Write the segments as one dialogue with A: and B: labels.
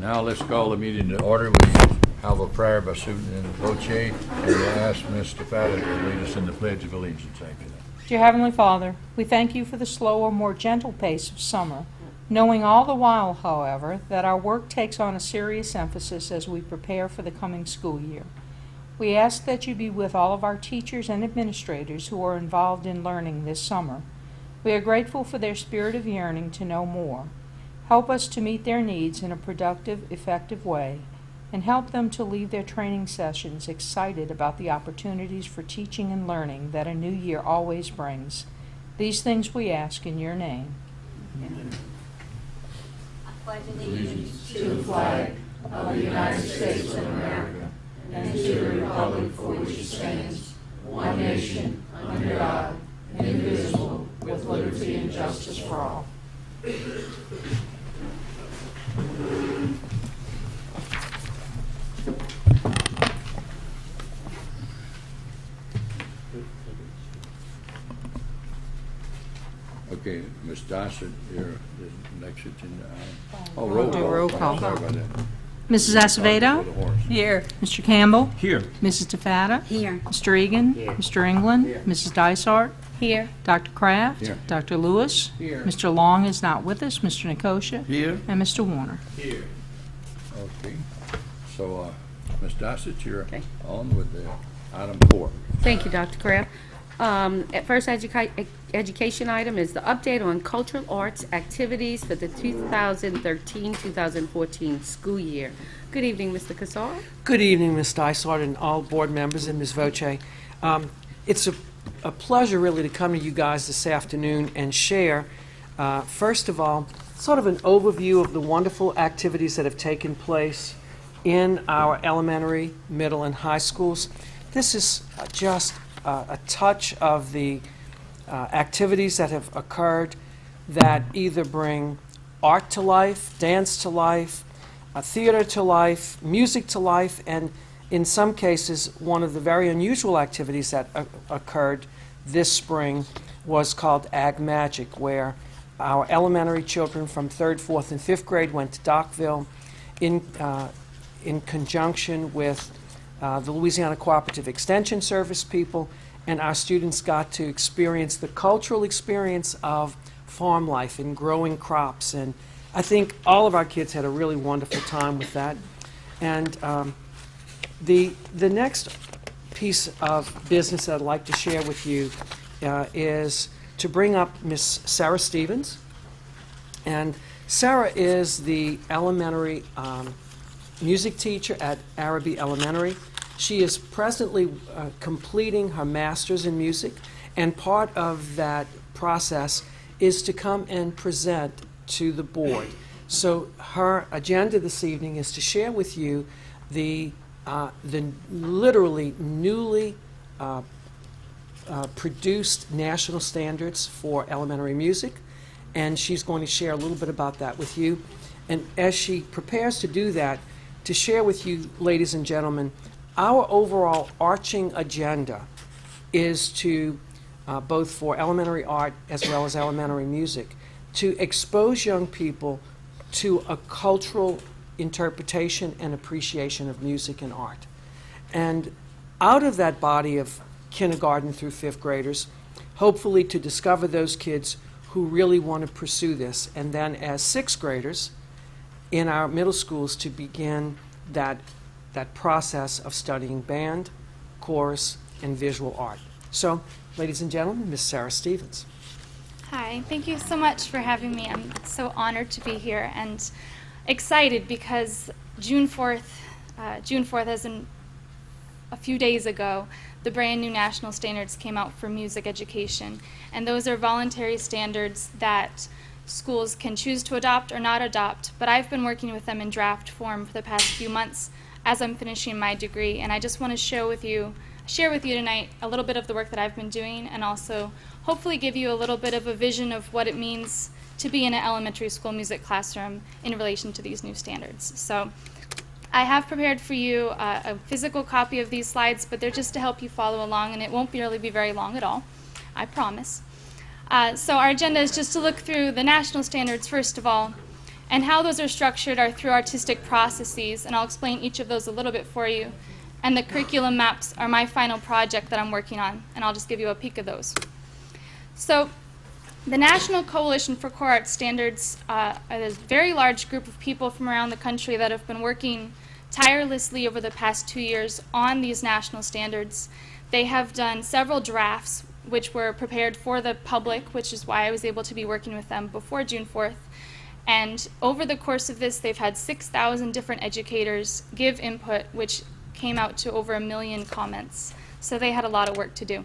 A: Now let's call the meeting to order. We have a prayer by Superintendent Voce, and we'll ask Mr. Fadden to lead us in the Pledge of Allegiance after that.
B: Dear Heavenly Father, we thank you for the slower, more gentle pace of summer, knowing all the while, however, that our work takes on a serious emphasis as we prepare for the coming school year. We ask that you be with all of our teachers and administrators who are involved in learning this summer. We are grateful for their spirit of yearning to know more. Help us to meet their needs in a productive, effective way, and help them to leave their training sessions excited about the opportunities for teaching and learning that a new year always brings. These things we ask in your name. Amen.
C: I pledge allegiance to the flag of the United States of America and to the republic for which it stands, one nation, under God, indivisible, with liberty and justice for all.
A: Okay, Ms. Dysart, you're the next agenda item. Oh, roll
B: Do
A: call.
B: roll call.
A: Sorry about that.
B: Mrs. Acevedo?
D: Here.
B: Mr. Campbell?
D: Here.
B: Mrs. TeFatta?
C: Here.
B: Mr. Egan?
D: Here.
B: Mr. England?
D: Here.
B: Mrs. Dysart?
C: Here.
B: Dr. Kraft?
A: Here.
B: Dr. Lewis?
D: Here.
B: Mr. Long is not with us. Mr. Nikosha?
A: Here.
B: And Mr. Warner.
D: Here.
A: Okay. So, Ms. Dysart, you're
C: Okay.
A: on with the item 4.
C: Thank you, Dr. Kraft. At first education item is the update on cultural arts activities for the 2013-2014 school year. Good evening, Mr. Cassar.
E: Good evening, Ms. Dysart and all board members and Ms. Voce. It's a pleasure really to come to you guys this afternoon and share, first of all, sort of an overview of the wonderful activities that have taken place in our elementary, middle, and high schools. This is just a touch of the activities that have occurred that either bring art to life, dance to life, theater to life, music to life, and in some cases, one of the very unusual activities that occurred this spring was called Ag Magic, where our elementary children from 3rd, 4th, and 5th grade went to Dockville in conjunction with the Louisiana Cooperative Extension Service people, and our students got to experience the cultural experience of farm life and growing crops. And I think all of our kids had a really wonderful time with that. And the next piece of business that I'd like to share with you is to bring up Miss Sarah Stevens. And Sarah is the elementary music teacher at Araby Elementary. She is presently completing her master's in music, and part of that process is to come and present to the board. So her agenda this evening is to share with you the literally newly produced national standards for elementary music, and she's going to share a little bit about that with you. And as she prepares to do that, to share with you, ladies and gentlemen, our overall arching agenda is to, both for elementary art as well as elementary music, to expose young people to a cultural interpretation and appreciation of music and art. And out of that body of kindergarten through 5th graders, hopefully to discover those kids who really want to pursue this, and then as 6th graders in our middle schools to begin that process of studying band, chorus, and visual art. So, ladies and gentlemen, Miss Sarah Stevens.
F: Hi, thank you so much for having me. I'm so honored to be here and excited because June 4th, as in a few days ago, the brand new national standards came out for music education. And those are voluntary standards that schools can choose to adopt or not adopt, but I've been working with them in draft form for the past few months as I'm finishing my degree, and I just want to share with you tonight a little bit of the work that I've been doing, and also hopefully give you a little bit of a vision of what it means to be in an elementary school music classroom in relation to these new standards. So I have prepared for you a physical copy of these slides, but they're just to help you follow along, and it won't really be very long at all, I promise. So our agenda is just to look through the national standards first of all, And how those are structured are through artistic processes, and I'll explain each of those a little bit for you. And the curriculum maps are my final project that I'm working on, and I'll just give you a peek of those. So the National Coalition for Core Arts Standards are a very large group of people from around the country that have been working tirelessly over the past 2 years on these national standards. They have done several drafts which were prepared for the public, which is why I was able to be working with them before June 4th. And over the course of this, they've had 6,000 different educators give input, which came out to over 1 million comments. So they had a lot of work to do.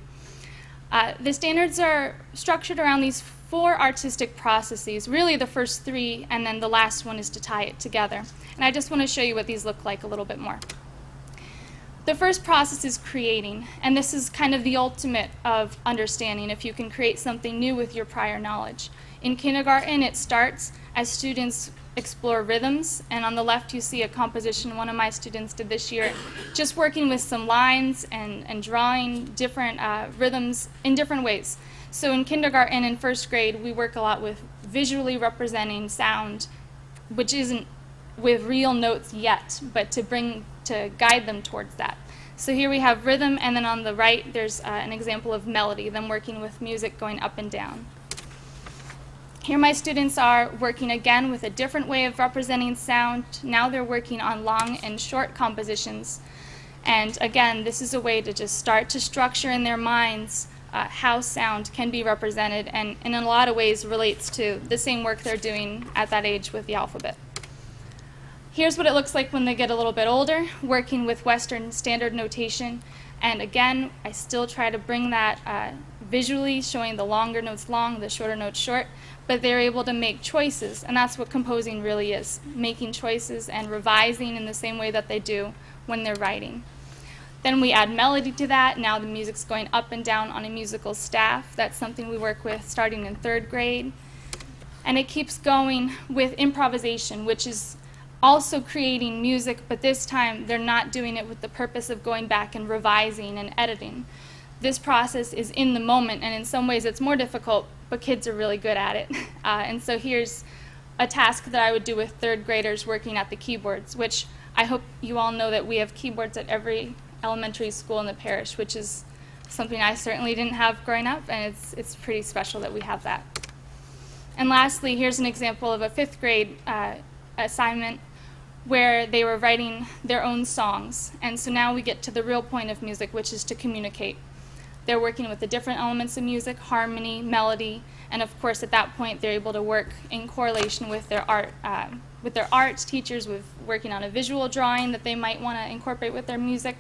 F: The standards are structured around these 4 artistic processes, really the first 3, and then the last one is to tie it together. And I just want to show you what these look like a little bit more. The first process is creating, and this is kind of the ultimate of understanding, if you can create something new with your prior knowledge. In kindergarten, it starts as students explore rhythms, and on the left you see a composition one of my students did this year, just working with some lines and drawing different rhythms in different ways. So in kindergarten and first grade, we work a lot with visually representing sound, which isn't with real notes yet, but to guide them towards that. So here we have rhythm, and then on the right there's an example of melody, them working with music going up and down. Here my students are working again with a different way of representing sound. Now they're working on long and short compositions. And again, this is a way to just start to structure in their minds how sound can be represented, and in a lot of ways relates to the same work they're doing at that age with the alphabet. Here's what it looks like when they get a little bit older, working with Western standard notation. And again, I still try to bring that visually, showing the longer notes long, the shorter notes short, but they're able to make choices, and that's what composing really is, making choices and revising in the same way that they do when they're writing. Then we add melody to that. Now the music's going up and down on a musical staff. That's something we work with starting in 3rd grade. And it keeps going with improvisation, which is also creating music, but this time they're not doing it with the purpose of going back and revising and editing. This process is in the moment, and in some ways it's more difficult, but kids are really good at it. And so here's a task that I would do with 3rd graders working at the keyboards, which I hope you all know that we have keyboards at every elementary school in the parish, which is something I certainly didn't have growing up, and it's pretty special that we have that. And lastly, here's an example of a 5th grade assignment where they were writing their own songs. And so now we get to the real point of music, which is to communicate. They're working with the different elements of music, harmony, melody, and of course at that point they're able to work in correlation with their art teachers, with working on a visual drawing that they might want to incorporate with their music,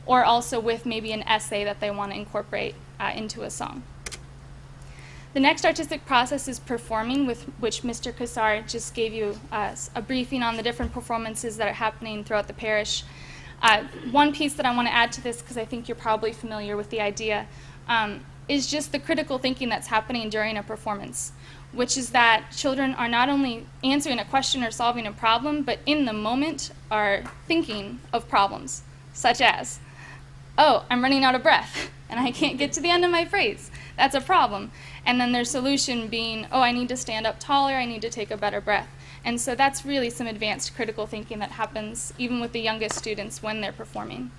F: or also with maybe an essay that they want to incorporate into a song. The next artistic process is performing, with which Mr. Kassar just gave you a briefing on the different performances that are happening throughout the parish. One piece that I want to add to this, because I think you're probably familiar with the idea, is just the critical thinking that's happening during a performance, which is that children are not only answering a question or solving a problem, but in the moment are thinking of problems, such as, oh, I'm running out of breath, and I can't get to the end of my phrase. That's a problem. And then their solution being, oh, I need to stand up taller, I need to take a better breath. And so that's really some advanced critical thinking that happens even with the youngest students when they're performing.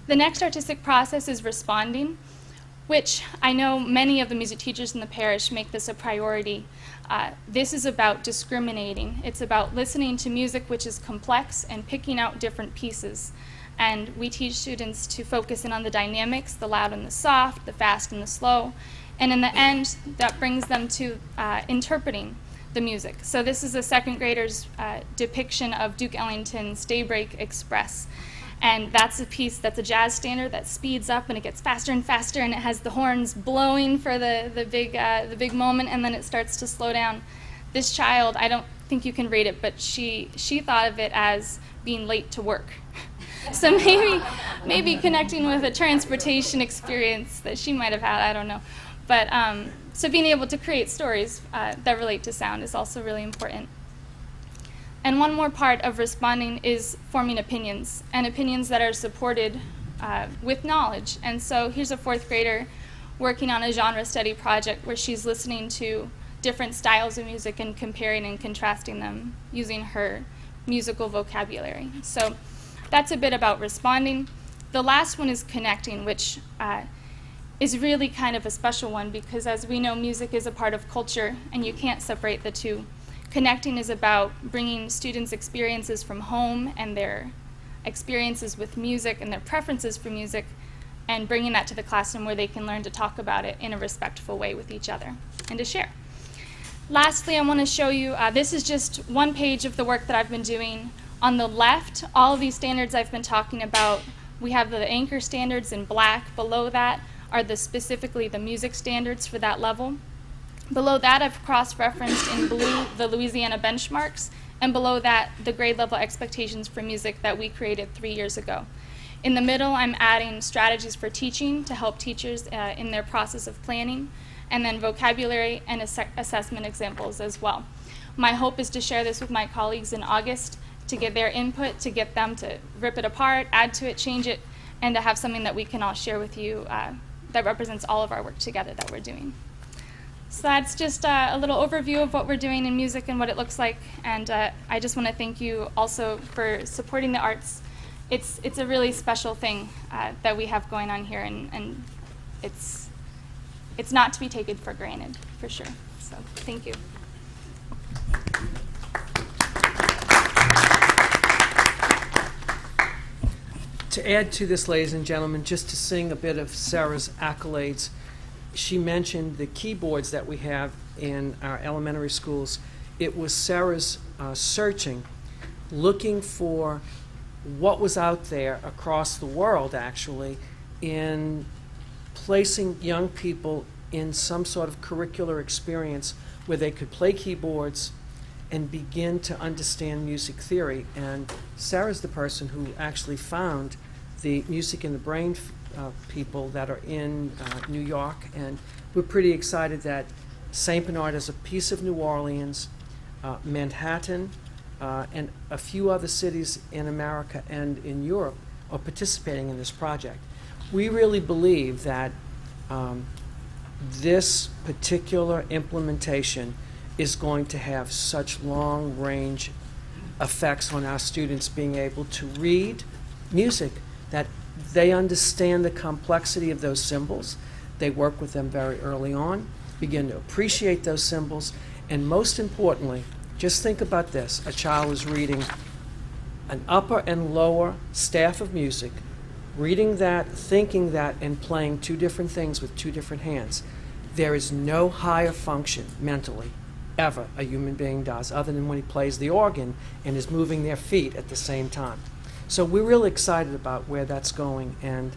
F: The next artistic process is responding, which I know many of the music teachers in the parish make this a priority. This is about discriminating. It's about listening to music which is complex and picking out different pieces. And we teach students to focus in on the dynamics, the loud and the soft, the fast and the slow. And in the end, that brings them to interpreting the music. So this is a 2nd grader's depiction of Duke Ellington's Daybreak Express. And that's a piece that's a jazz standard that speeds up and it gets faster and faster, and it has the horns blowing for the big moment, and then it starts to slow down. This child, I don't think you can rate it, but she thought of it as being late to work. So maybe connecting with a transportation experience that she might have had, I don't know. But so being able to create stories that relate to sound is also really important. And one more part of responding is forming opinions, and opinions that are supported with knowledge. And so here's a 4th grader working on a genre study project where she's listening to different styles of music and comparing and contrasting them using her musical vocabulary. So that's a bit about responding. The last one is connecting, which is really kind of a special one because, as we know, music is a part of culture and you can't separate the two. Connecting is about bringing students' experiences from home and their experiences with music and their preferences for music and bringing that to the classroom where they can learn to talk about it in a respectful way with each other and to share. Lastly, I want to show you, this is just one page of the work that I've been doing. On the left, all of these standards I've been talking about, we have the anchor standards in black. Below that are specifically the music standards for that level. Below that, I've cross-referenced in blue the Louisiana benchmarks, and below that, the grade level expectations for music that we created 3 years ago. In the middle, I'm adding strategies for teaching to help teachers in their process of planning, and then vocabulary and assessment examples as well. My hope is to share this with my colleagues in August to get their input, to get them to rip it apart, add to it, change it, and to have something that we can all share with you that represents all of our work together that we're doing. So that's just a little overview of what we're doing in music and what it looks like, and I just want to thank you also for supporting the arts. It's a really special thing that we have going on here, and it's not to be taken for granted, for sure. So thank you.
E: To add to this, ladies and gentlemen, just to sing a bit of Sarah's accolades, she mentioned the keyboards that we have in our elementary schools. It was Sarah's searching, looking for what was out there across the world, actually, in placing young people in some sort of curricular experience where they could play keyboards and begin to understand music theory. And Sarah's the person who actually found the Music in the Brain people that are in New York, and we're pretty excited that St. Bernard is a piece of New Orleans, Manhattan, and a few other cities in America and in Europe are participating in this project. We really believe that this particular implementation is going to have such long-range effects on our students being able to read music, that they understand the complexity of those symbols. They work with them very early on, begin to appreciate those symbols, and most importantly, just think about this. A child is reading an upper and lower staff of music, reading that, thinking that, and playing two different things with two different hands. There is no higher function mentally ever a human being does other than when he plays the organ and is moving their feet at the same time. So we're really excited about where that's going, and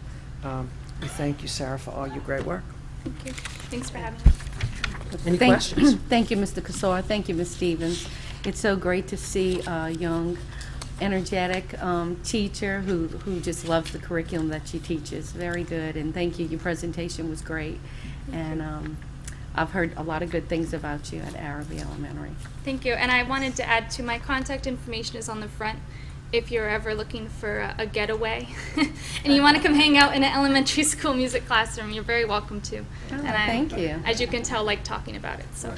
E: we thank you, Sarah, for all your great work.
F: Thank you. Thanks for having me.
E: Any questions?
C: Thank you, Mr. Kasor. Thank you, Ms. Stevens. It's so great to see a young, energetic teacher who just loves the curriculum that she teaches. Very good, and thank you. Your presentation was great, and I've heard a lot of good things about you at Araby Elementary.
F: Thank you. And I wanted to add to my contact information is on the front. If you're ever looking for a getaway and you want to come hang out in an elementary school music classroom, you're very welcome to.
C: Oh,
F: And
C: thank you.
F: As you can tell, like talking about it. So.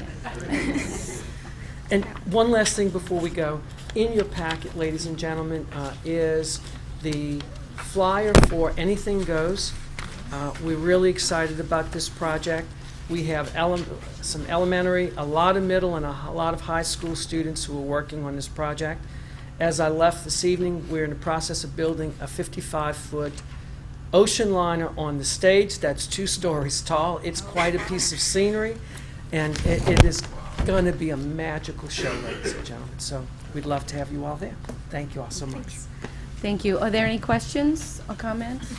E: And one last thing before we go. In your packet, ladies and gentlemen, is the flyer for Anything Goes. We're really excited about this project. We have some elementary, a lot of middle, and a lot of high school students who are working on this project. As I left this evening, we're in the process of building a 55-foot ocean liner on the stage that's 2 stories tall. It's quite a piece of scenery, and it is going to be a magical show, ladies and gentlemen. So we'd love to have you all there. Thank you all so much.
F: Thanks.
C: Thank you. Are there any questions or comments?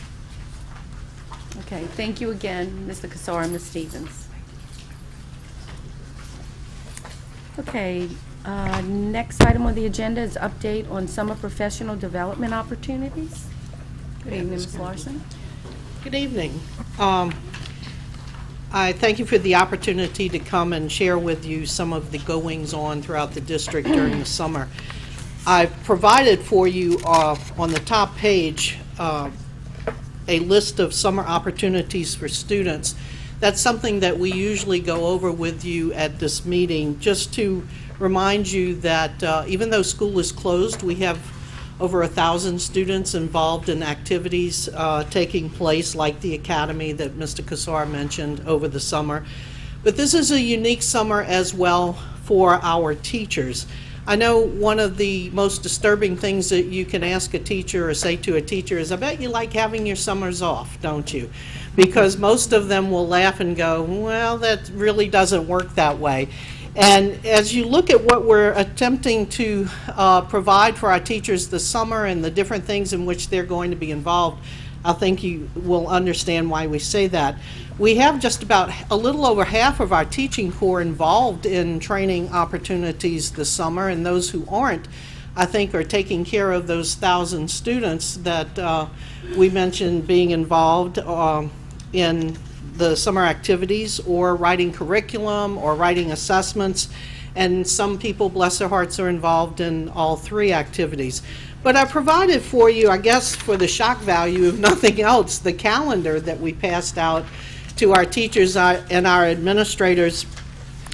C: Okay, thank you again, Mr. Kasor and Ms. Stevens. Okay, next item on the agenda is update on summer professional development opportunities. Good evening, Ms. Larson.
D: Good evening. I thank you for the opportunity to come and share with you some of the goings-on throughout the district during the summer. I've provided for you on the top page a list of summer opportunities for students That's something that we usually go over with you at this meeting, just to remind you that even though school is closed, we have over 1,000 students involved in activities taking place, like the academy that Mr. Kassar mentioned over the summer. But this is a unique summer as well for our teachers. I know one of the most disturbing things that you can ask a teacher or say to a teacher is, I bet you like having your summers off, don't you? Because most of them will laugh and go, well, that really doesn't work that way. And as you look at what we're attempting to provide for our teachers this summer and the different things in which they're going to be involved, I think you will understand why we say that. We have just about a little over half of our teaching corps involved in training opportunities this summer, and those who aren't, I think, are taking care of those 1,000 students that we mentioned being involved in the summer activities, or writing curriculum, or writing assessments, and some people, bless their hearts, are involved in all three activities. But I provided for you, I guess for the shock value, if nothing else, the calendar that we passed out to our teachers and our administrators.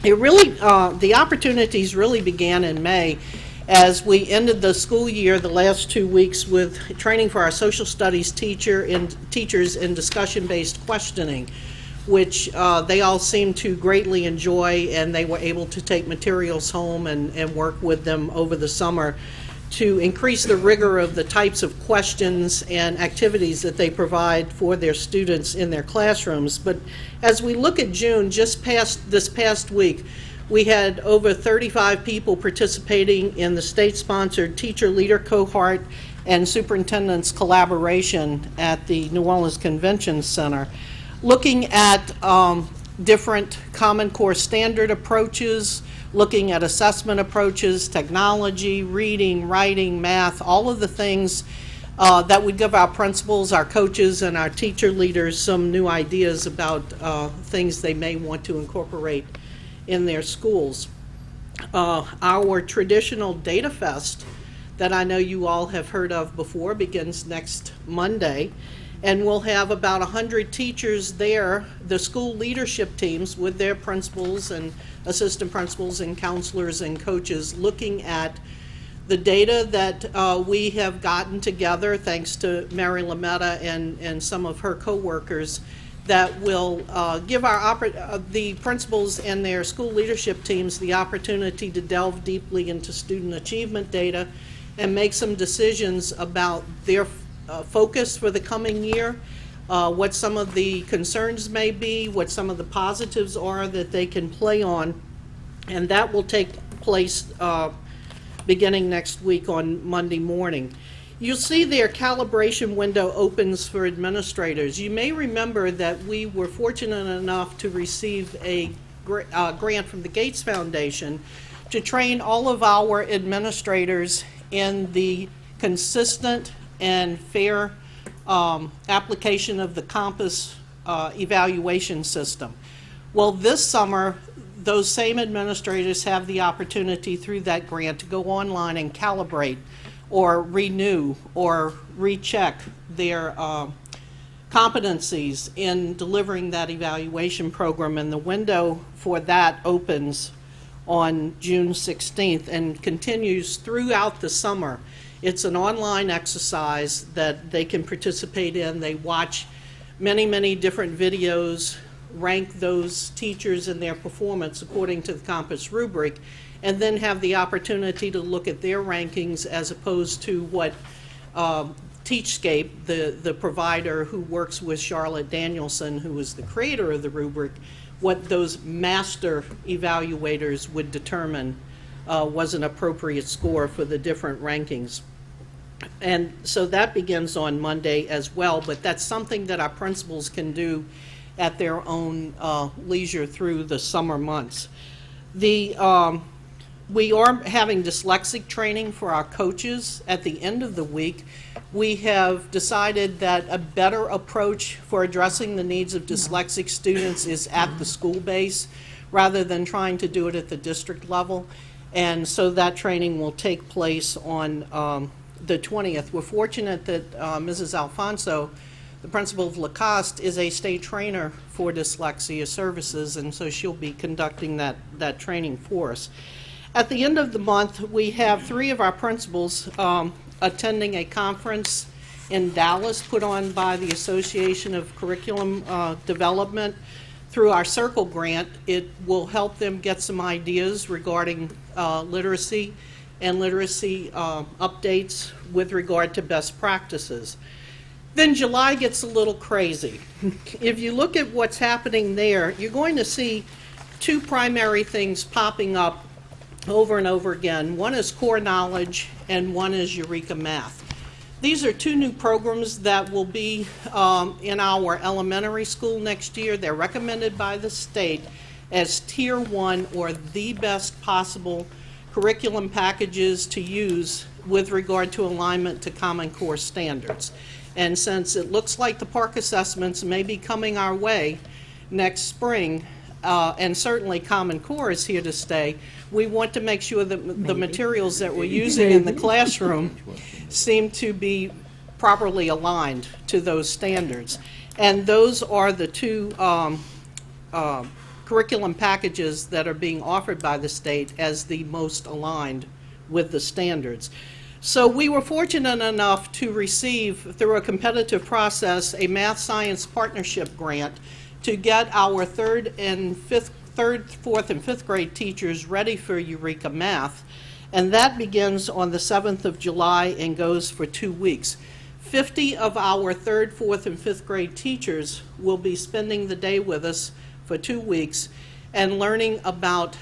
D: It really, the opportunities really began in May as we ended the school year, the last 2 weeks, with training for our social studies teachers in discussion-based questioning, which they all seemed to greatly enjoy, and they were able to take materials home and work with them over the summer to increase the rigor of the types of questions and activities that they provide for their students in their classrooms. But as we look at June, just this past week, we had over 35 people participating in the state-sponsored teacher leader cohort and superintendent's collaboration at the New Orleans Convention Center, looking at different Common Core standard approaches, looking at assessment approaches, technology, reading, writing, math, all of the things that would give our principals, our coaches, and our teacher leaders some new ideas about things they may want to incorporate in their schools. Our traditional Data Fest that I know you all have heard of before begins next Monday, and we'll have about 100 teachers there, the school leadership teams with their principals and assistant principals and counselors and coaches, looking at the data that we have gotten together, thanks to Mary Lametta and some of her co-workers, that will give the principals and their school leadership teams the opportunity to delve deeply into student achievement data and make some decisions about their focus for the coming year, what some of the concerns may be, what some of the positives are that they can play on, and that will take place beginning next week on Monday morning. You'll see their calibration window opens for administrators. You may remember that we were fortunate enough to receive a grant from the Gates Foundation to train all of our administrators in the consistent and fair application of the Compass evaluation system. Well, this summer, those same administrators have the opportunity through that grant to go online and calibrate or renew or recheck their competencies in delivering that evaluation program, and the window for that opens on June 16th and continues throughout the summer. It's an online exercise that they can participate in. They watch many, many different videos, rank those teachers and their performance according to the Compass rubric, and then have the opportunity to look at their rankings as opposed to what Teachscape, the provider who works with Charlotte Danielson, who is the creator of the rubric, what those master evaluators would determine was an appropriate score for the different rankings. And so that begins on Monday as well, but that's something that our principals can do at their own leisure through the summer months. We are having dyslexic training for our coaches at the end of the week. We have decided that a better approach for addressing the needs of dyslexic students is at the school base rather than trying to do it at the district level. And so that training will take place on the 20th. We're fortunate that Mrs. Alfonso, the principal of Lacoste, is a state trainer for dyslexia services, and so she'll be conducting that training for us. At the end of the month, we have 3 of our principals attending a conference in Dallas put on by the Association of Curriculum Development through our Circle grant. It will help them get some ideas regarding literacy and literacy updates with regard to best practices. Then July gets a little crazy. If you look at what's happening there, you're going to see 2 primary things popping up over and over again. One is Core Knowledge and one is Eureka Math. These are 2 new programs that will be in our elementary school next year. They're recommended by the state as Tier 1 or the best possible curriculum packages to use with regard to alignment to Common Core standards. And since it looks like the PARCC assessments may be coming our way next spring, and certainly Common Core is here to stay, we want to make sure that the materials that we're using in the classroom seem to be properly aligned to those standards. And those are the 2 curriculum packages that are being offered by the state as the most aligned with the standards. So we were fortunate enough to receive, through a competitive process, a math science partnership grant to get our 3rd, 4th, and 5th grade teachers ready for Eureka Math. And that begins on the 7th of July and goes for 2 weeks. 50 of our 3rd, 4th, and 5th grade teachers will be spending the day with us for 2 weeks and learning about,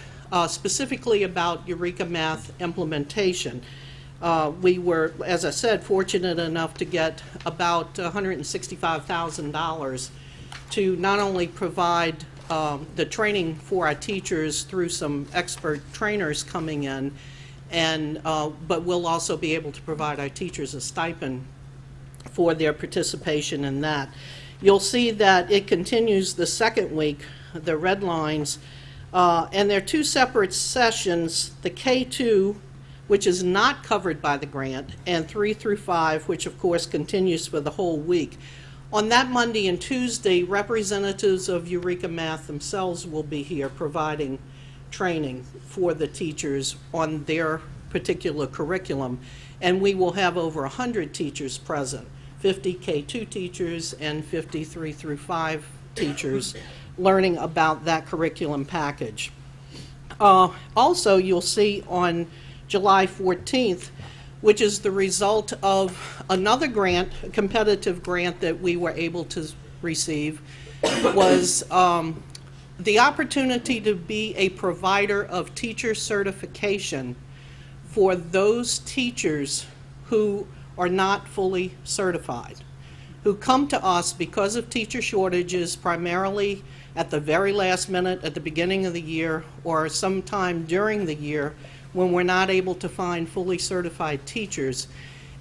D: specifically about Eureka Math implementation. We were, as I said, fortunate enough to get about $165,000 to not only provide the training for our teachers through some expert trainers coming in, but we'll also be able to provide our teachers a stipend for their participation in that. You'll see that it continues the 2nd week, the red lines, and there are 2 separate sessions, the K2, which is not covered by the grant, and 3 through 5, which of course continues for the whole week. On that Monday and Tuesday, representatives of Eureka Math themselves will be here providing training for the teachers on their particular curriculum, and we will have over 100 teachers present, 50 K2 teachers and 50 3 through 5 teachers learning about that curriculum package. Also, you'll see on July 14th, which is the result of another grant, a competitive grant that we were able to receive, was the opportunity to be a provider of teacher certification for those teachers who are not fully certified, who come to us because of teacher shortages, primarily at the very last minute at the beginning of the year or sometime during the year when we're not able to find fully certified teachers.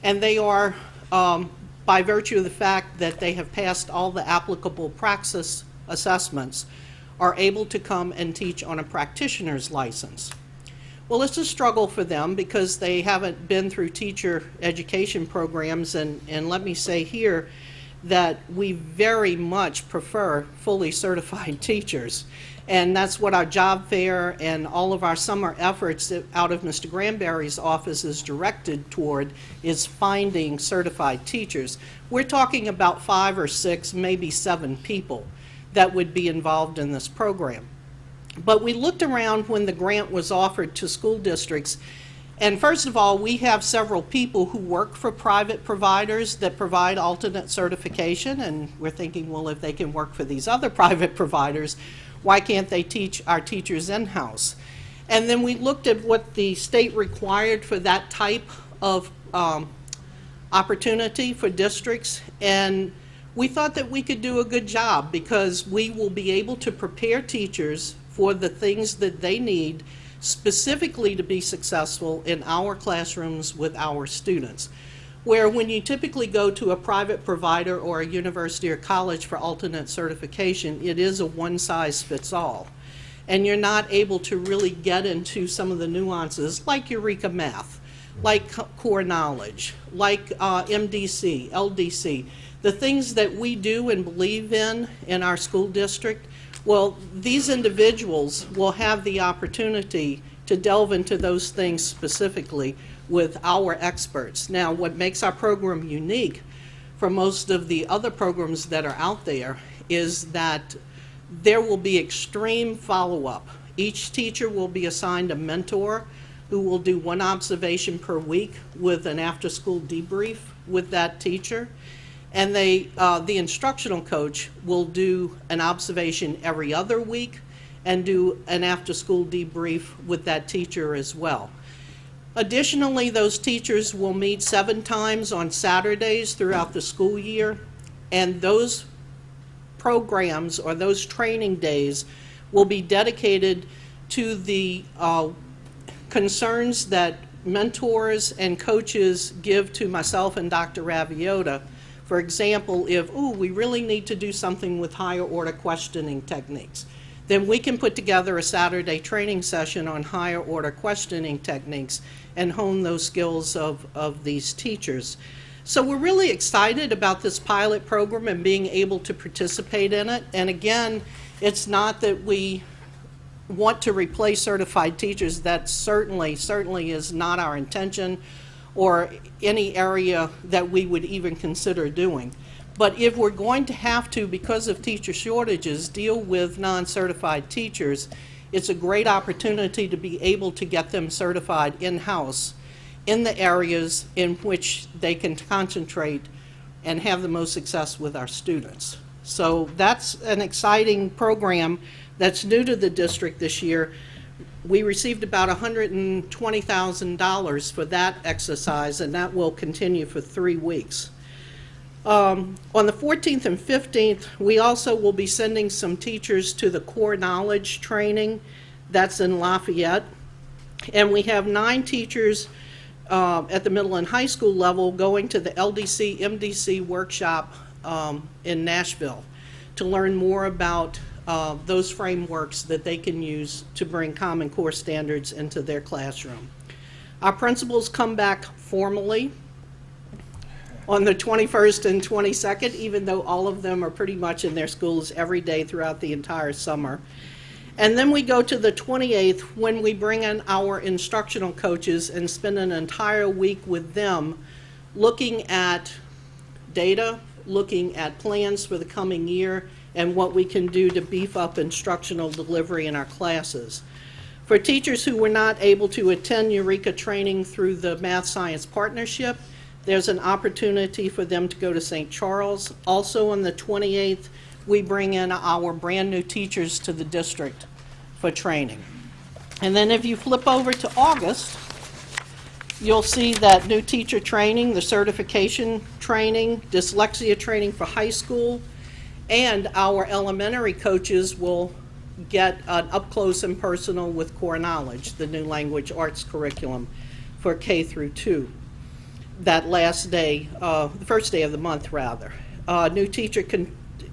D: And they are, by virtue of the fact that they have passed all the applicable praxis assessments, are able to come and teach on a practitioner's license. Well, it's a struggle for them because they haven't been through teacher education programs, and let me say here that we very much prefer fully certified teachers. And that's what our job fair and all of our summer efforts out of Mr. Granberry's office is directed toward, is finding certified teachers. We're talking about 5 or 6, maybe 7 people that would be involved in this program. But we looked around when the grant was offered to school districts, and first of all, we have several people who work for private providers that provide alternate certification, and we're thinking, well, if they can work for these other private providers, why can't they teach our teachers in-house? And then we looked at what the state required for that type of opportunity for districts, and we thought that we could do a good job because we will be able to prepare teachers for the things that they need specifically to be successful in our classrooms with our students. Where when you typically go to a private provider or a university or college for alternate certification, it is a one-size-fits-all. And you're not able to really get into some of the nuances like Eureka Math, like core knowledge, like MDC, LDC, the things that we do and believe in our school district. Well, these individuals will have the opportunity to delve into those things specifically with our experts. Now, what makes our program unique from most of the other programs that are out there is that there will be extreme follow-up. Each teacher will be assigned a mentor who will do one observation per week with an after-school debrief with that teacher. And the instructional coach will do an observation every other week and do an after-school debrief with that teacher as well. Additionally, those teachers will meet 7 times on Saturdays throughout the school year, and those programs or those training days will be dedicated to the concerns that mentors and coaches give to myself and Dr. Raviota. For example, if, we really need to do something with higher order questioning techniques, then we can put together a Saturday training session on higher order questioning techniques and hone those skills of these teachers. So we're really excited about this pilot program and being able to participate in it. And again, it's not that we want to replace certified teachers. That certainly is not our intention or any area that we would even consider doing. But if we're going to have to, because of teacher shortages, deal with non-certified teachers, it's a great opportunity to be able to get them certified in-house in the areas in which they can concentrate and have the most success with our students. So that's an exciting program that's new to the district this year. We received about $120,000 for that exercise, and that will continue for 3 weeks. On the 14th and 15th, we also will be sending some teachers to the core knowledge training. That's in Lafayette. And we have 9 teachers at the middle and high school level going to the LDC, MDC workshop in Nashville to learn more about those frameworks that they can use to bring Common Core standards into their classroom. Our principals come back formally on the 21st and 22nd, even though all of them are pretty much in their schools every day throughout the entire summer. And then we go to the 28th when we bring in our instructional coaches and spend an entire week with them looking at data, looking at plans for the coming year, and what we can do to beef up instructional delivery in our classes. For teachers who were not able to attend Eureka training through the Math Science Partnership, there's an opportunity for them to go to St. Charles. Also on the 28th, we bring in our brand new teachers to the district for training. And then if you flip over to August, you'll see that new teacher training, the certification training, dyslexia training for high school, and our elementary coaches will get an up close and personal with core knowledge, the new language arts curriculum for K through 2. That last day, the first day of the month rather. New teacher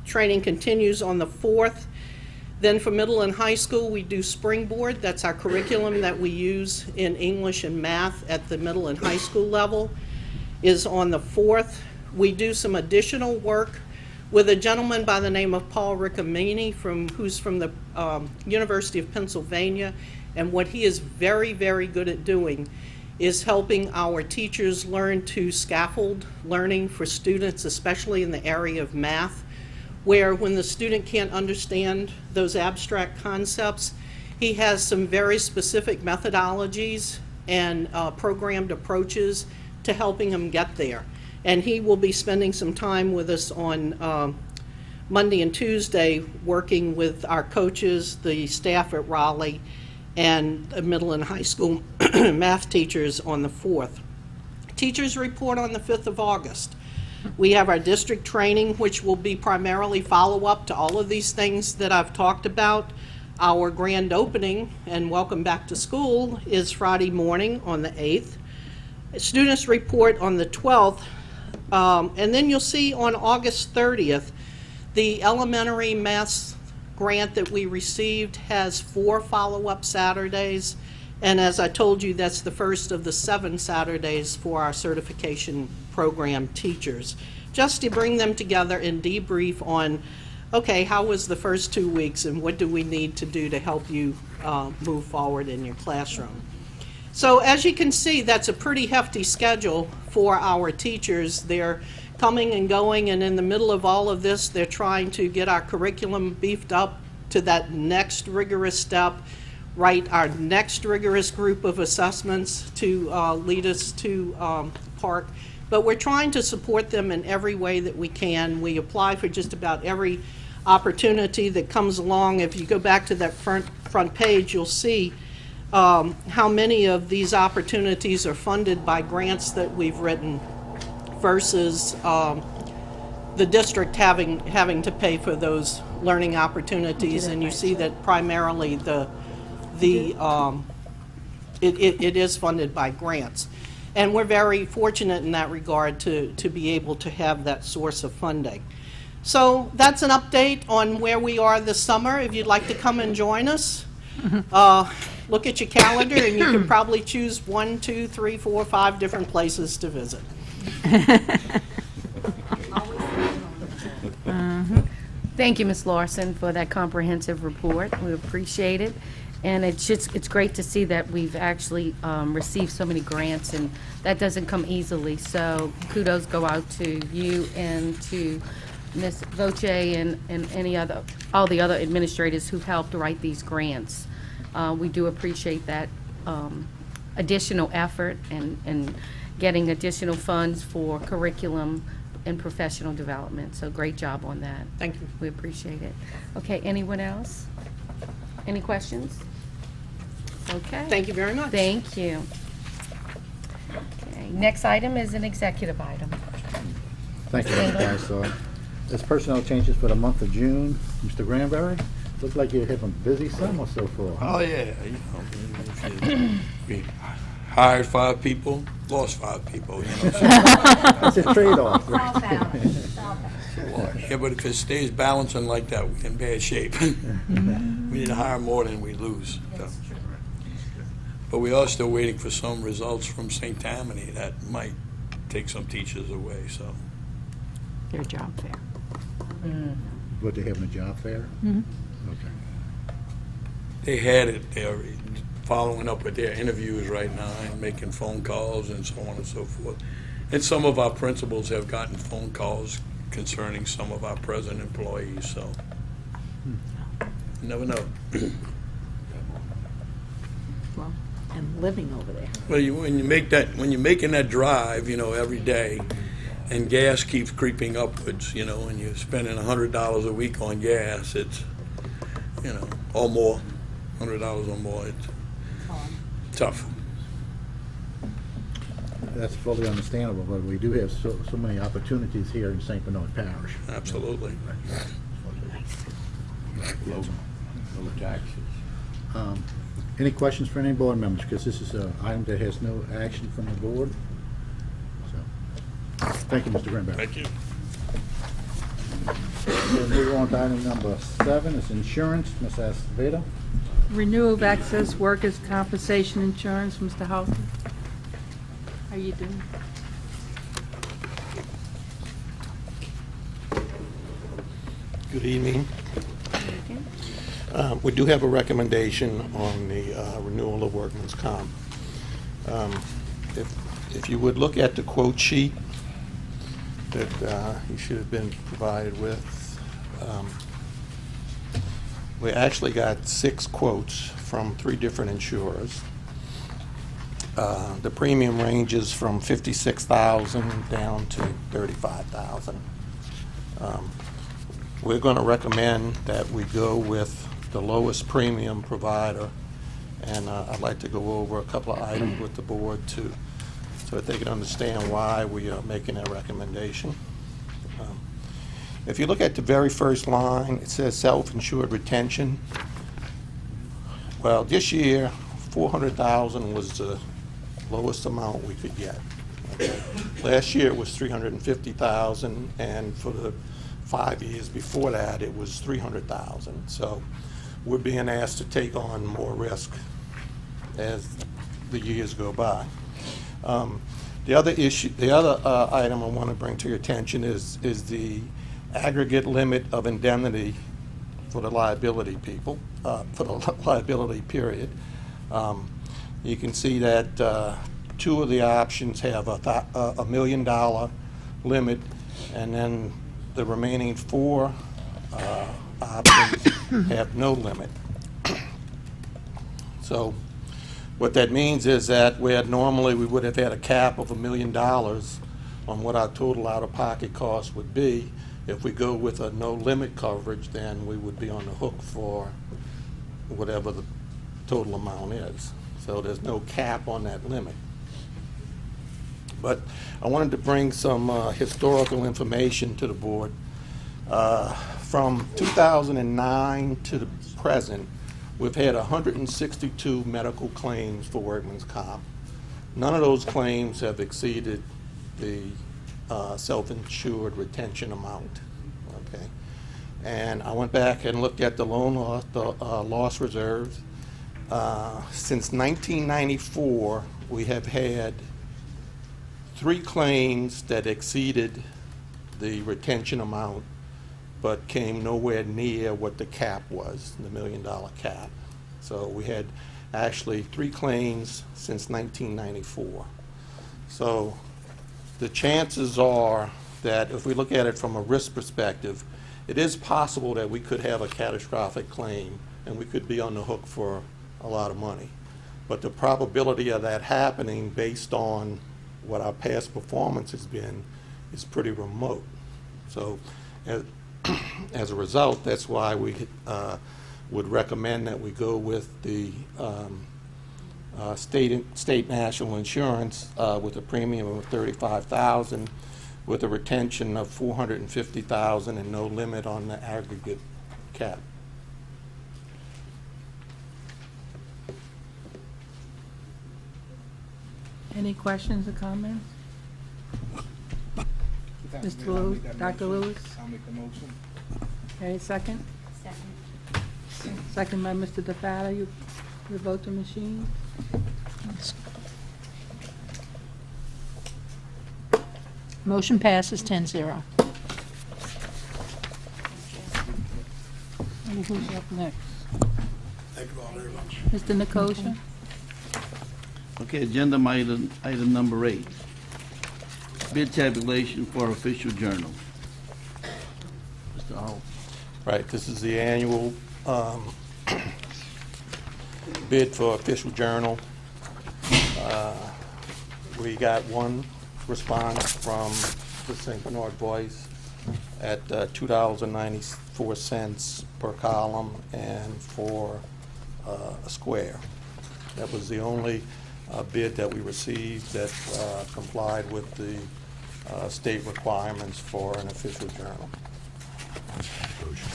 D: training continues on the 4th. Then for middle and high school, we do Springboard. That's our curriculum that we use in English and math at the middle and high school level, is on the 4th. We do some additional work with a gentleman by the name of Paul Riccomini who's from the University of Pennsylvania. And what he is very, very good at doing is helping our teachers learn to scaffold learning for students, especially in the area of math, where when the student can't understand those abstract concepts, he has some very specific methodologies and programmed approaches to helping them get there. And he will be spending some time with us on Monday and Tuesday working with our coaches, the staff at Raleigh, and the middle and high school math teachers on the 4th. Teachers report on the 5th of August. We have our district training, which will be primarily follow-up to all of these things that I've talked about. Our grand opening and welcome back to school is Friday morning on the 8th. Students report on the 12th, and then you'll see on August 30th, the elementary math grant that we received has 4 follow-up Saturdays, And as I told you, that's the first of the 7 Saturdays for our certification program teachers, just to bring them together and debrief on, okay, how was the first 2 weeks and what do we need to do to help you move forward in your classroom. So as you can see, that's a pretty hefty schedule for our teachers. They're coming and going, and in the middle of all of this, they're trying to get our curriculum beefed up to that next rigorous step, write our next rigorous group of assessments to lead us to Park. But we're trying to support them in every way that we can. We apply for just about every opportunity that comes along. If you go back to that front page, you'll see how many of these opportunities are funded by grants that we've written versus the district having to pay for those learning opportunities. And you see that primarily it is funded by grants. And we're very fortunate in that regard to be able to have that source of funding. So that's an update on where we are this summer. If you'd like to come and join us, look at your calendar and you can probably choose 1, 2, 3, 4, 5 different places to visit.
G: Thank you, Ms. Larson, for that comprehensive report. We appreciate it. And it's great to see that we've actually received so many grants, and that doesn't come easily. So kudos go out to you and to Ms. Voce and all the other administrators who helped write these grants. We do appreciate that additional effort and getting additional funds for curriculum and professional development. So great job on that.
D: Thank you.
G: We appreciate it. Okay, anyone else? Any questions? Okay.
D: Thank you very much.
G: Thank you. Okay, next item is an executive item.
H: Thank you, Mr. Counselor. There's personnel changes for the month of June. Mr. Granberry, looks like you're having a busy summer so far.
I: Oh, yeah, we hired 5 people, lost 5 people, so.
H: It's a trade-off.
I: Yeah, but if it stays balancing like that, we're in bad shape. We need to hire more than we lose. So. But we are still waiting for some results from St. Tammany that might take some teachers away, so.
G: Their job fair.
H: What, they having a job fair?
B: Mhm.
H: Okay.
I: They had it, they're following up with their interviews right now and making phone calls and so on and so forth. And some of our principals have gotten phone calls concerning some of our present employees, so you never know.
C: Well, and living over there.
I: Well, when you're making that drive, every day, and gas keeps creeping upwards, and you're spending $100 a week on gas, it's, or more, $100 or more, it's tough.
H: That's fully understandable, but we do have so many opportunities here in St. Bernard Parish.
I: Absolutely.
A: Low taxes.
H: Any questions for any board members? Because this is an item that has no action from the board. So, thank you, Mr. Granberry.
I: Thank you.
H: We'll move on to item number 7, is insurance. Ms. Acevedo.
J: Renewal of excess workers' compensation insurance, Mr. Houghton. How you doing?
K: Good evening. We do have a recommendation on the renewal of workman's comp. If you would look at the quote sheet that you should have been provided with, we actually got 6 quotes from 3 different insurers. The premium ranges from $56,000 down to $35,000. We're going to recommend that we go with the lowest premium provider, and I'd like to go over a couple of items with the board so that they can understand why we are making that recommendation. If you look at the very first line, it says self-insured retention. Well, this year, $400,000 was the lowest amount we could get. Okay. Last year it was $350,000, and for the 5 years before that it was $300,000. So we're being asked to take on more risk as the years go by. The other issue, the other item I want to bring to your attention is the aggregate limit of indemnity for the liability people, for the liability period. You can see that two of the options have a $1 million limit, and then the remaining four options have no limit. So what that means is that where normally we would have had a cap of $1 million on what our total out-of-pocket cost would be, if we go with a no-limit coverage, then we would be on the hook for whatever the total amount is. So there's no cap on that limit. But I wanted to bring some historical information to the board. From 2009 to the present, we've had 162 medical claims for workman's comp. None of those claims have exceeded the self-insured retention amount. Okay, and I went back and looked at the loss reserves. Since 1994, we have had 3 claims that exceeded the retention amount, but came nowhere near what the cap was, the $1 million cap. So we had actually 3 claims since 1994. So the chances are that if we look at it from a risk perspective, it is possible that we could have a catastrophic claim and we could be on the hook for a lot of money. But the probability of that happening based on what our past performance has been is pretty remote. So as a result, that's why we would recommend that we go with the state national insurance with a premium of $35,000 with a retention of $450,000 and no limit on the aggregate cap.
J: Any questions or comments? Mr. Lewis, Dr. Lewis?
L: I'll make the motion.
J: Okay, second?
C: Second.
J: Second by Mr. DeFada. You vote the machine?
B: Motion passes 10-0.
J: Who's up next?
I: Thank you all very much.
J: Mr. Nikosha?
L: Okay, agenda item number 8. Bid tabulation for official journal. Mr. Hall.
K: Right, this is the annual bid for official journal. We got one response from the St. Bernard Voice at $2.94 per column and for a square. That was the only bid that we received that complied with the state requirements for an official journal.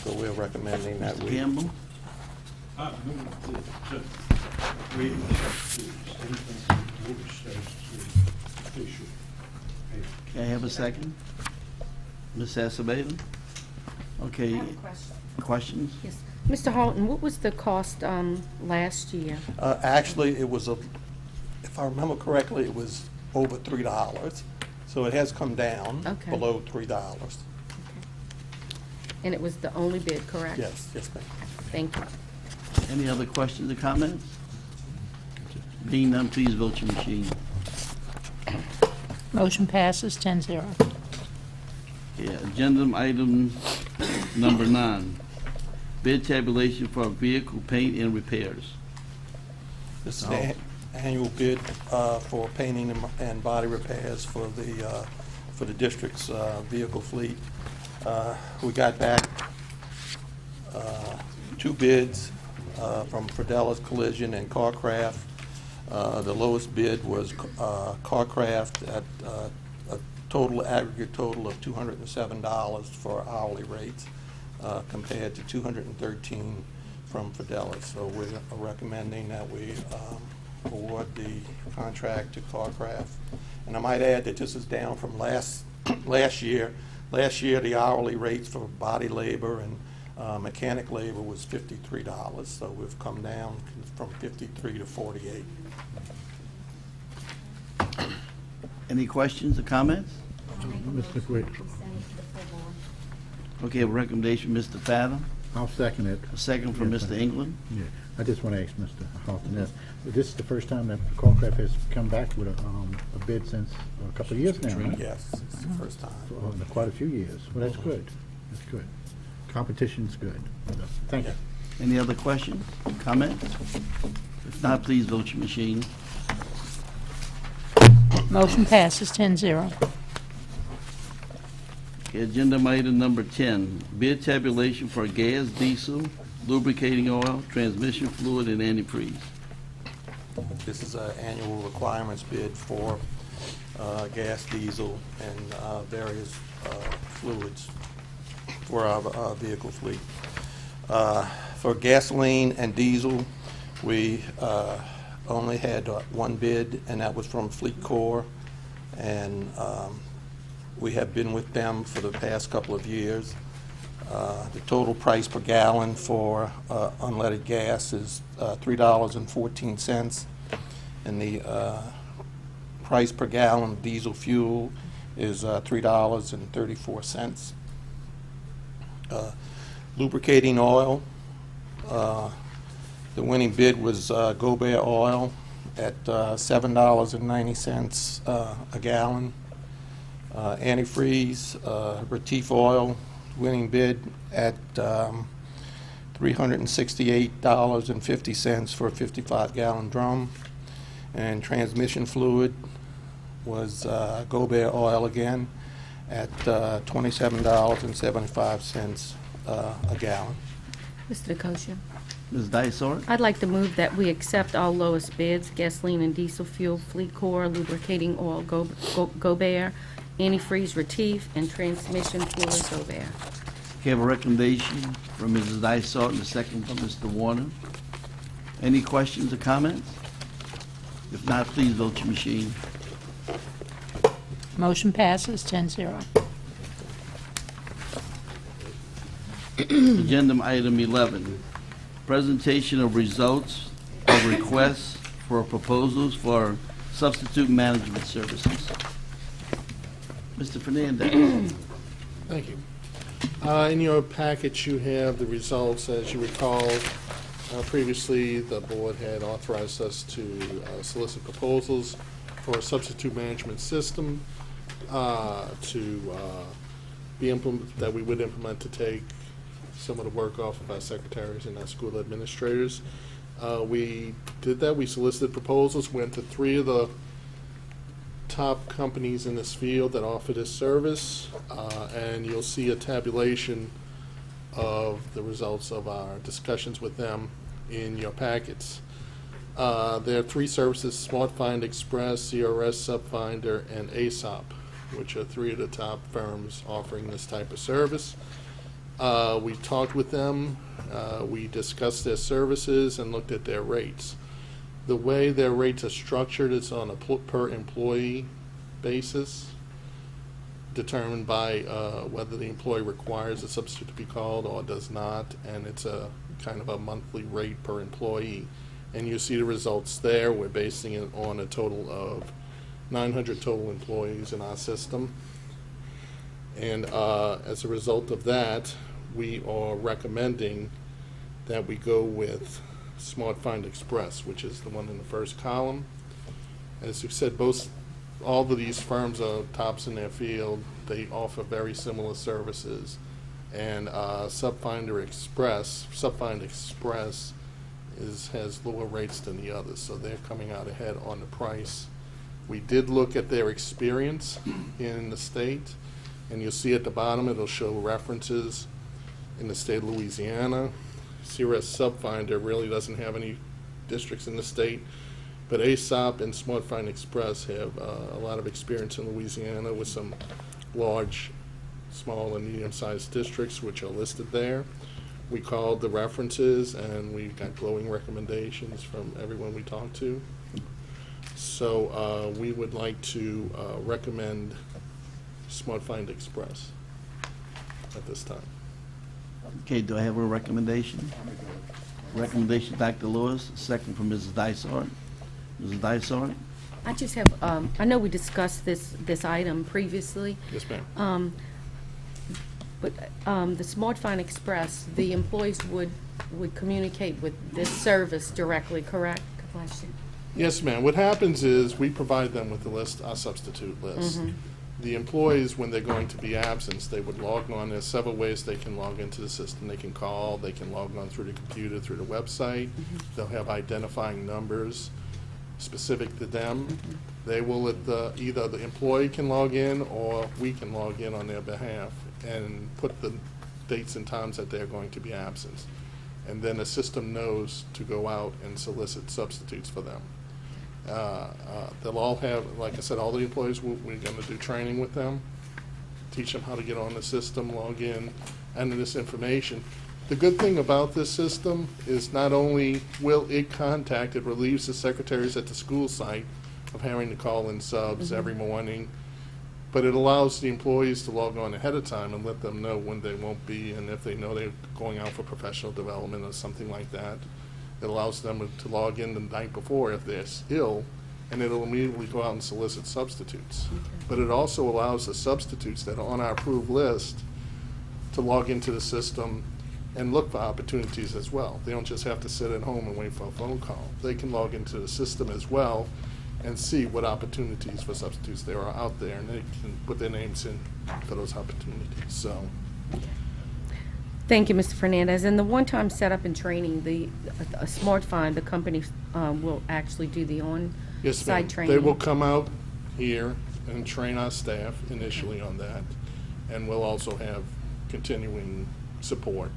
K: So we're recommending that we...
L: Campbell. Can I have a second? Ms. Acevedo? Okay.
G: I have a question.
L: Questions?
G: Yes. Mr. Halton, what was the cost last year?
K: Actually, it was, if I remember correctly, it was over $3. So it has come down below $3.
G: And it was the only bid, correct?
K: Yes, yes, ma'am.
G: Thank you.
L: Any other questions or comments? Being none, please vote your machine.
B: Motion passes 10-0.
L: Yeah, agenda item number 9. Bid tabulation for vehicle paint and repairs.
K: This is the annual bid for painting and body repairs for the district's vehicle fleet. We got back 2 bids from Fidelis Collision and Carcraft. The lowest bid was Carcraft at a aggregate total of $207 for hourly rates compared to $213 from Fidelis. So we're recommending that we award the contract to Carcraft. And I might add that this is down from last year. Last year, the hourly rates for body labor and Mechanic labor was $53, so we've come down from 53 to 48.
L: Any questions or comments?
H: Mr. Quick,
L: Okay, a recommendation, Mr. Fathom,
H: I'll second it.
L: a second from
H: Yes,
L: Mr.
H: sir.
L: England.
H: Yeah, I just want to ask Mr. Halton, this is the first time that Calcraft has come back with a bid since a couple of years now, right?
K: Yes, it's the first time.
H: Quite a few years. Well, that's good. That's good. Competition's good. Thank you.
L: Any other questions, comments? If not, please vote your machine.
B: Motion passes 10-0.
L: Okay, agenda item number 10, bid tabulation for gas, diesel, lubricating oil, transmission fluid, and antifreeze.
K: This is an annual requirements bid for gas, diesel, and various fluids for our vehicle fleet. For gasoline and diesel, we only had one bid, and that was from Fleet Corps, and we have been with them for the past couple of years. The total price per gallon for unleaded gas is $3.14, and the price per gallon of diesel fuel is $3.34. Lubricating oil, the winning bid was Gobert oil at $7.90 a gallon. Antifreeze, Retief oil, winning bid at $368.50 for a 55-gallon drum. And transmission fluid was Gobert oil again at $27.75 a gallon.
G: Mr. DeKosha,
L: Ms. Dysart?
G: I'd like to move that we accept all lowest bids, gasoline and diesel fuel, Fleet Corps, lubricating oil, Gobert, antifreeze, Retief, and transmission fluid, Gobert.
L: Okay, have a recommendation from Mrs. Dysart and a second from Mr. Warner. Any questions or comments? If not, please vote your machine.
B: Motion passes 10-0.
L: Agenda item 11, presentation of results of requests for proposals for substitute management services. Mr. Fernandez.
M: Thank you. In your package, you have the results. As you recall, previously the board had authorized us to solicit proposals for a substitute management system that we would implement to take some of the work off of our secretaries and our school administrators. We did that. We solicited proposals, went to 3 of the top companies in this field that offer this service, and you'll see a tabulation of the results of our discussions with them in your packets. There are 3 services: SmartFind Express, CRS SubFinder, and ASOP, which are 3 of the top firms offering this type of service. We talked with them, we discussed their services and looked at their rates. The way their rates are structured is on a per employee basis, determined by whether the employee requires a substitute to be called or does not, and it's a kind of a monthly rate per employee. And you see the results there. We're basing it on a total of 900 total employees in our system. And as a result of that, we are recommending that we go with SmartFind Express, which is the one in the first column. As you said, all of these firms are tops in their field. They offer very similar services. And SubFind Express has lower rates than the others, so they're coming out ahead on the price. We did look at their experience in the state, and you'll see at the bottom it'll show references in the state of Louisiana. CRS SubFinder really doesn't have any districts in the state, but ASOP and SmartFind Express have a lot of experience in Louisiana with some large, small, and medium-sized districts which are listed there. We called the references, and we got glowing recommendations from everyone we talked to. So we would like to recommend SmartFind Express at this time.
L: Okay, do I have a recommendation? Recommendation, Dr. Lewis, second from Mrs. Dysart. Mrs. Dysart?
G: I just have, I know we discussed this item previously.
M: Yes, ma'am.
G: But the Smart Fine Express, the employees would communicate with this service directly, correct?
M: Yes, ma'am. What happens is we provide them with the list, our substitute list. The employees, when they're going to be absent, they would log on. There's several ways they can log into the system. They can call, they can log on through the computer, through the website. They'll have identifying numbers specific to them. They will, either the employee can log in or we can log in on their behalf and put the dates and times that they're going to be absent. And then the system knows to go out and solicit substitutes for them. They'll all have, like I said, all the employees, we're going to do training with them, teach them how to get on the system, log in, enter this information. The good thing about this system is not only will it contact, it relieves the secretaries at the school site of having to call in subs every morning, but it allows the employees to log on ahead of time and let them know when they won't be, and if they know they're going out for professional development or something like that. It allows them to log in the night before if they're ill, and it'll immediately go out and solicit substitutes. But it also allows the substitutes that are on our approved list to log into the system and look for opportunities as well. They don't just have to sit at home and wait for a phone call. They can log into the system as well and see what opportunities for substitutes there are out there, and they can put their names in for those opportunities. So.
G: Thank you, Mr. Fernandez. And the one-time setup and training, the Smart Fine, the company will actually do the
M: Yes, ma'am.
G: on-site training?
M: They will come out here and train our staff initially on that, and we'll also have continuing support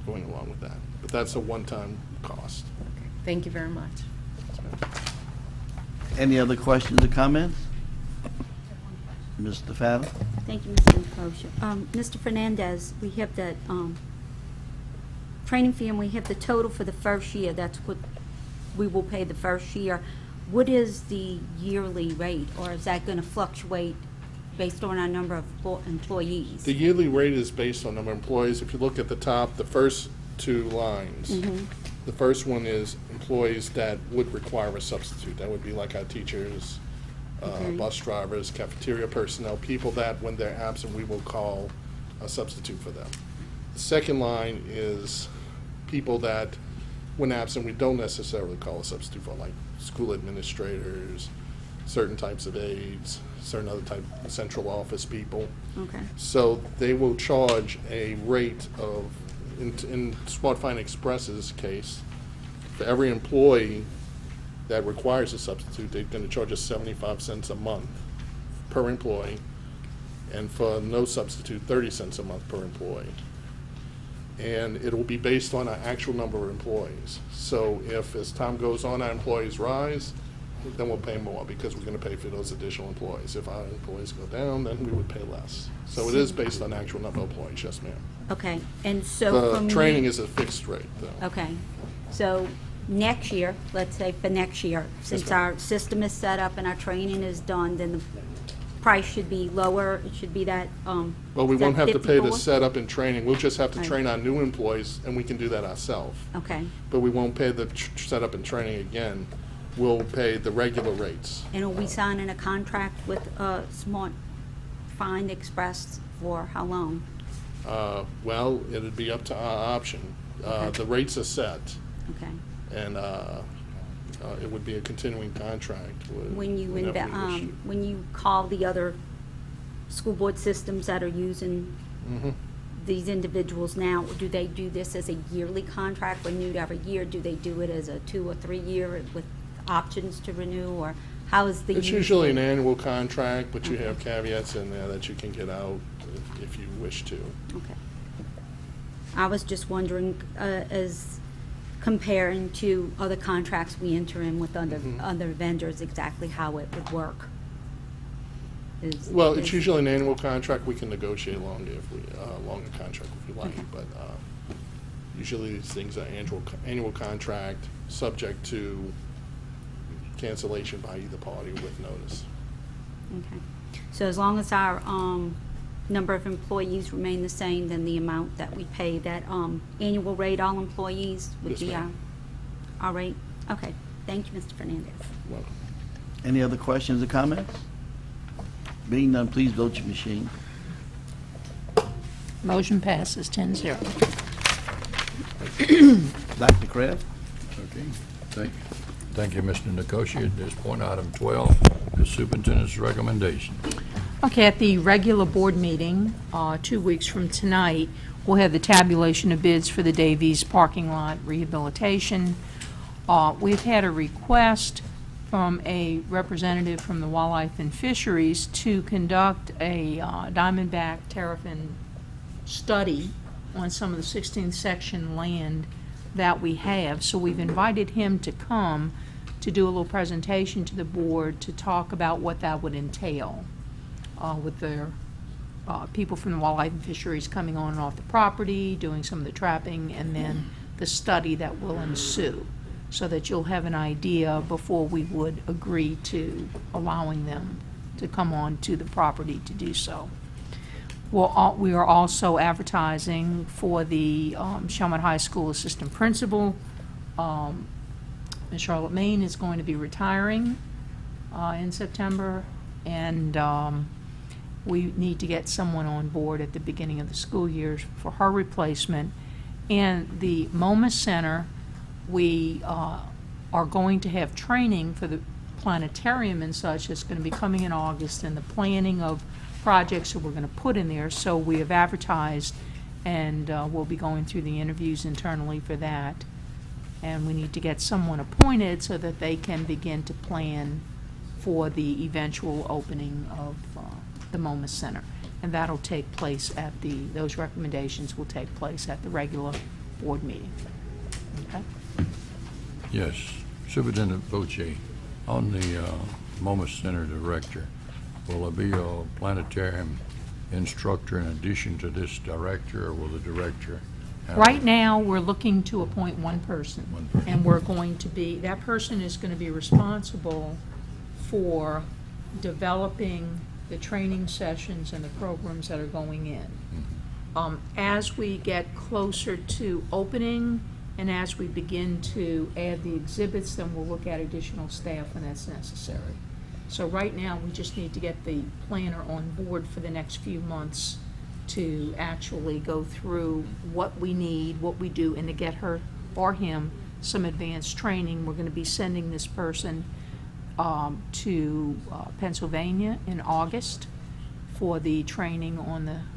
M: going along with that. But that's a one-time cost.
G: Okay. Thank you very much.
L: Any other questions or comments? Mr. Fadden?
C: Thank you, Mr. Kosher. Mr. Fernandez, we have that training fee, and we have the total for the first year. That's what we will pay the first year. What is the yearly rate, or is that going to fluctuate based on our number of employees?
M: The yearly rate is based on number of employees. If you look at the top, the first two lines, the first one is employees that would require a substitute. That would be like our teachers, bus drivers, cafeteria personnel, people that when they're absent we will call a substitute for them. The second line is people that when absent we don't necessarily call a substitute for, like school administrators, certain types of aides, certain other type of central office people.
C: Okay.
M: So they will charge a rate of, in Smart Fine Express's case, for every employee that requires a substitute, they're going to charge us 75 cents a month per employee, and for no substitute, 30 cents a month per employee. And it will be based on our actual number of employees. So if as time goes on our employees rise, then we'll pay more because we're going to pay for those additional employees. If our employees go down, then we would pay less. So it is based on actual number of employees, yes, ma'am.
C: Okay, and so
M: The
C: from
M: training is a fixed rate, though.
C: Okay, so next year, let's say for next year, since
M: ma'am.
C: our system is set up and our training is done, then the price should be lower. It should be that.
M: Well, we
C: is that
M: won't have to pay
C: 54?
M: the setup and training. We'll just have to
C: Right.
M: train our new employees, and we can do that ourselves.
C: Okay,
M: But we won't pay the setup and training again. We'll pay the regular rates.
C: and are we signing a contract with Smart Fine Express for how long?
M: Well, it'd be up to our option.
C: Okay.
M: The rates are set,
C: Okay.
M: and it would be a continuing contract.
C: When you
M: whenever we wish.
C: when you call the other school board systems that are using
M: Mhm.
C: these individuals now, do they do this as a yearly contract, renewed every year? Do they do it as a 2 or 3 year with options to renew, or how is the?
M: It's usually an annual contract, but you have caveats in there that you can get out if you wish to.
C: Okay. I was just wondering, as comparing to other contracts we enter in with other vendors, exactly how it would work.
M: Well, it's usually an annual contract. We can negotiate longer if we, longer contract if we like,
C: Okay.
M: but usually these things are annual contract, subject to cancellation by either party with notice.
C: Okay. So as long as our number of employees remain the same, then the amount that we pay, that annual rate, all employees would
M: Yes,
C: be
M: ma'am.
C: our rate? Okay, thank you, Mr. Fernandez.
M: Welcome.
L: Any other questions or comments? Being none, please vote your machine.
B: Motion passes 10-0.
L: Dr. Kraft?
A: Okay, thank you, Mr. Nicosia. At this point, item 12, the superintendent's recommendation.
B: Okay, at the regular board meeting, 2 weeks from tonight, we'll have the tabulation of bids for the Davies parking lot rehabilitation. We've had a request from a representative from the Wildlife and Fisheries to conduct a Diamondback Terrapin study on some of the 16th section land that we have. So we've invited him to come to do a little presentation to the board to talk about what that would entail with their people from the Wildlife and Fisheries coming on and off the property, doing some of the trapping, and then the study that will ensue, so that you'll have an idea before we would agree to allowing them to come on to the property to do so. We are also advertising for the Shelmet High School Assistant Principal. Ms. Charlotte Main is going to be retiring in September, and we need to get someone on board at the beginning of the school year for her replacement. And the MoMA Center, we are going to have training for the planetarium and such that's going to be coming in August, and the planning of projects that we're going to put in there. So we have advertised, and we'll be going through the interviews internally for that. And we need to get someone appointed so that they can begin to plan for the eventual opening of the MoMA Center. And that'll take place at those recommendations will take place at the regular board meeting. Okay?
A: Yes, Superintendent Boche, on the MoMA Center Director, will there be a planetarium instructor in addition to this director, or will the director have
B: Right now, we're looking to appoint one person.
A: One person.
B: And we're going to be, that person is going to be responsible for developing the training sessions and the programs that are going in. As we get closer to opening, and as we begin to add the exhibits, then we'll look at additional staff when that's necessary. So right now, we just need to get the planner on board for the next few months to actually go through what we need, what we do, and to get her or him some advanced training. We're going to be sending this person to Pennsylvania in August for the training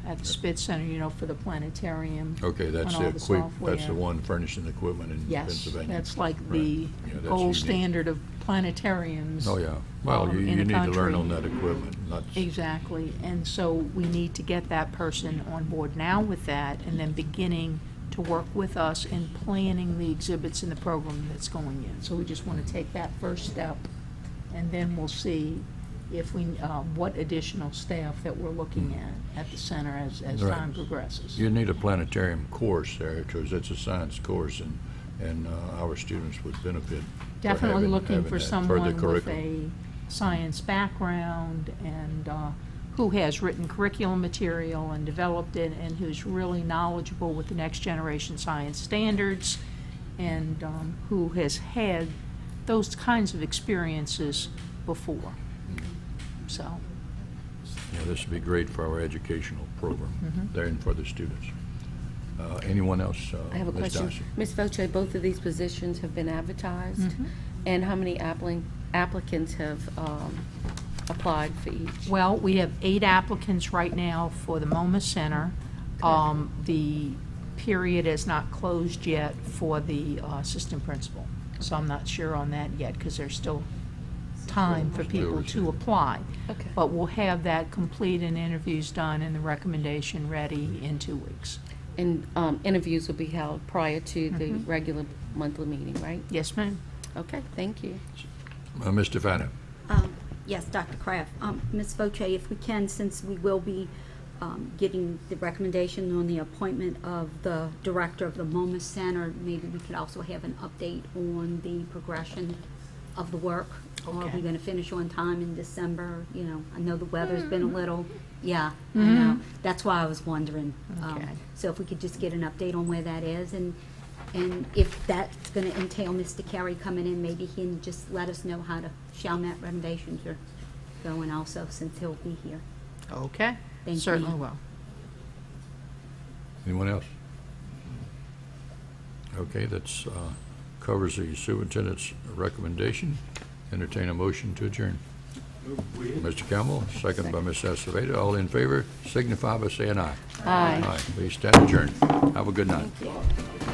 B: at the Spitz Center, you know, for the planetarium.
A: Okay, that's
B: on all
A: the
B: software.
A: that's the one furnishing the equipment in
B: Yes,
A: Pennsylvania.
B: that's like
A: Right.
B: the
A: Yeah, that's
B: gold
A: unique.
B: standard of planetariums.
A: Oh, yeah. Well, you
B: in the
A: need to learn
B: country.
A: on that equipment, not.
B: Exactly, and so we need to get that person on board now with that, and then beginning to work with us in planning the exhibits in the program that's going in. So we just want to take that first step, and then we'll see if we, what additional staff that we're looking at the center as
A: Right.
B: time progresses.
A: You need a planetarium course there, because it's a science course, and our students would benefit.
B: Definitely looking
A: having
B: for
A: that
B: someone
A: the
B: with
A: curriculum.
B: a science background and who has written curriculum material and developed it, and who's really knowledgeable with the next generation science standards, and who has had those kinds of experiences before. So,
A: Yeah, this would be great for our educational program
B: Mhm.
A: there and for the students. Anyone else?
G: I have a
A: Ms.
G: question.
A: Dawson?
G: Ms. Voce, both of these positions have been advertised?
B: Mhm.
G: And how many applicants have applied for each?
B: well, we have 8 applicants right now for the MoMA Center. The period is not closed yet for the assistant principal, so I'm not sure on that yet, because there's still time for people to apply.
G: Okay.
B: But we'll have that complete and interviews done and the recommendation ready in 2 weeks.
G: And interviews will be held prior to the
B: Mhm.
G: regular monthly meeting, right?
B: Yes, ma'am.
G: Okay, thank you.
A: Mr. Fano?
C: Yes, Dr. Kraft. Ms. Voce, if we can, since we will be getting the recommendation on the appointment of the director of the MoMA Center, maybe we could also have an update on the progression of the work. Are we
B: Okay.
C: gonna finish on time in December? You know, I know the weather's been a little, yeah, I
B: Mhm.
C: know. That's why I was wondering.
B: Okay.
C: So if we could just get an update on where that is, and if that's gonna entail Mr. Carey coming in, maybe he can just let us know how the Chalmette renovations are going also, since he'll be here.
B: Okay,
C: Thank you.
B: certainly will.
A: Anyone else? Okay, that's, covers the superintendent's recommendation. Entertain a motion to adjourn. Mr. Campbell, second by Ms. Acevedo. All in favor, signify by saying aye.
B: Aye.
A: Aye. Please stand adjourned. Have a good night.
B: Thank you.